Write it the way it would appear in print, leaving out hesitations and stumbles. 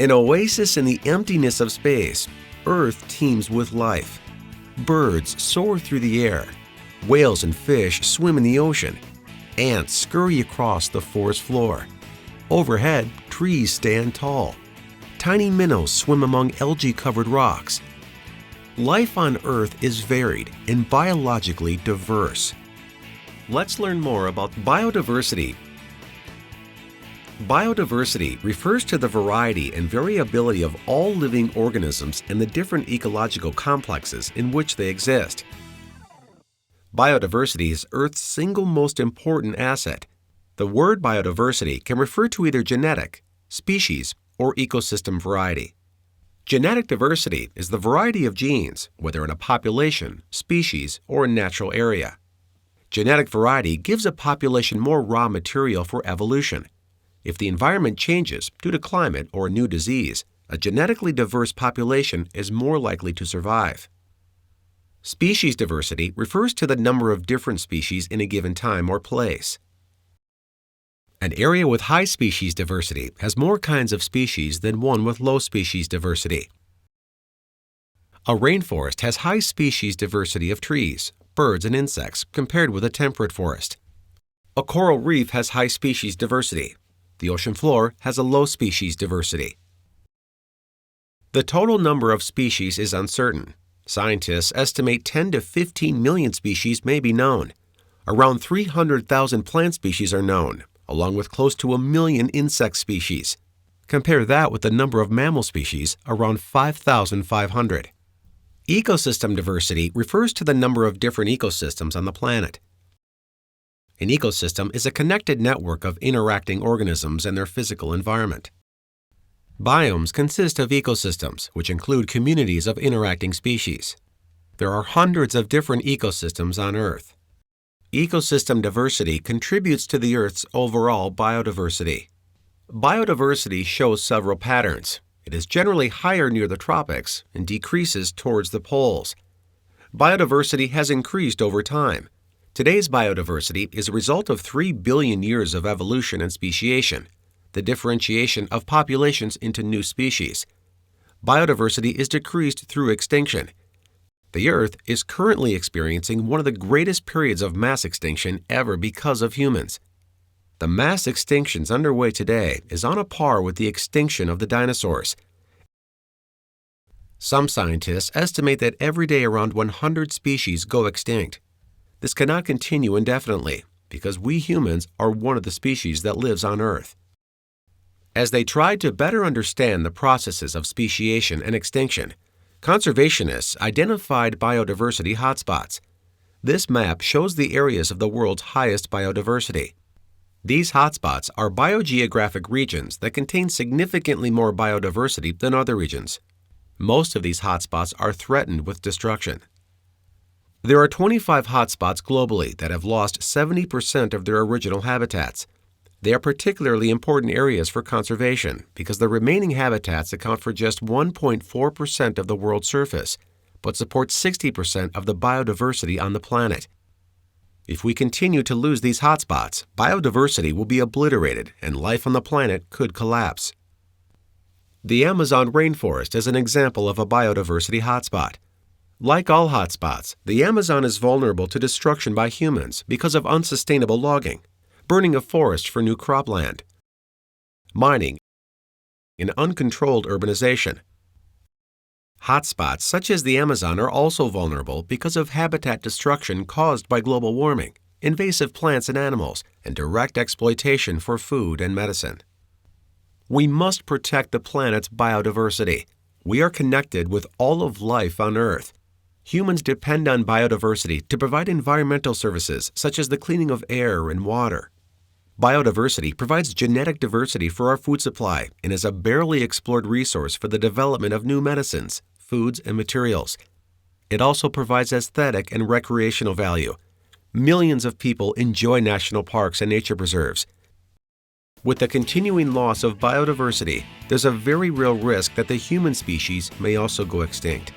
An oasis in the emptiness of space, Earth teems with life. Birds soar through the air. Whales and fish swim in the ocean. Ants scurry across the forest floor. Overhead, trees stand tall. Tiny minnows swim among algae-covered rocks. Life on Earth is varied and biologically diverse. Let's learn more about biodiversity. Biodiversity refers to the variety and variability of all living organisms and the different ecological complexes in which they exist. Biodiversity is Earth's single most important asset. The word biodiversity can refer to either genetic, species, or ecosystem variety. Genetic diversity is the variety of genes, whether in a population, species, or a natural area. Genetic variety gives a population more raw material for evolution. If the environment changes due to climate or a new disease, a genetically diverse population is more likely to survive. Species diversity refers to the number of different species in a given time or place. An area with high species diversity has more kinds of species than one with low species diversity. A rainforest has high species diversity of trees, birds, and insects compared with a temperate forest. A coral reef has high species diversity. The ocean floor has a low species diversity. The total number of species is uncertain. Scientists estimate 10 to 15 million species may be known. Around 300,000 plant species are known, along with close to 1 million insect species. Compare that with the number of mammal species, around 5,500. Ecosystem diversity refers to the number of different ecosystems on the planet. An ecosystem is a connected network of interacting organisms and their physical environment. Biomes consist of ecosystems, which include communities of interacting species. There are hundreds of different ecosystems on Earth. Ecosystem diversity contributes to the Earth's overall biodiversity. Biodiversity shows several patterns. It is generally higher near the tropics and decreases towards the poles. Biodiversity has increased over time. Today's biodiversity is a result of 3 billion years of evolution and speciation, the differentiation of populations into new species. Biodiversity is decreased through extinction. The Earth is currently experiencing one of the greatest periods of mass extinction ever because of humans. The mass extinctions underway today is on a par with the extinction of the dinosaurs. Some scientists estimate that every day around 100 species go extinct. This cannot continue indefinitely because we humans are one of the species that lives on Earth. As they tried to better understand the processes of speciation and extinction, conservationists identified biodiversity hotspots. This map shows the areas of the world's highest biodiversity. These hotspots are biogeographic regions that contain significantly more biodiversity than other regions. Most of these hotspots are threatened with destruction. There are 25 hotspots globally that have lost 70% of their original habitats. They are particularly important areas for conservation because the remaining habitats account for just 1.4% of the world's surface, but support 60% of the biodiversity on the planet. If we continue to lose these hotspots, biodiversity will be obliterated and life on the planet could collapse. The Amazon rainforest is an example of a biodiversity hotspot. Like all hotspots, the Amazon is vulnerable to destruction by humans because of unsustainable logging, burning of forest for new cropland, mining, and uncontrolled urbanization. Hotspots such as the Amazon are also vulnerable because of habitat destruction caused by global warming, invasive plants and animals, and direct exploitation for food and medicine. We must protect the planet's biodiversity. We are connected with all of life on Earth. Humans depend on biodiversity to provide environmental services such as the cleaning of air and water. Biodiversity provides genetic diversity for our food supply and is a barely explored resource for the development of new medicines, foods, and materials. It also provides aesthetic and recreational value. Millions of people enjoy national parks and nature preserves. With the continuing loss of biodiversity, there's a very real risk that the human species may also go extinct.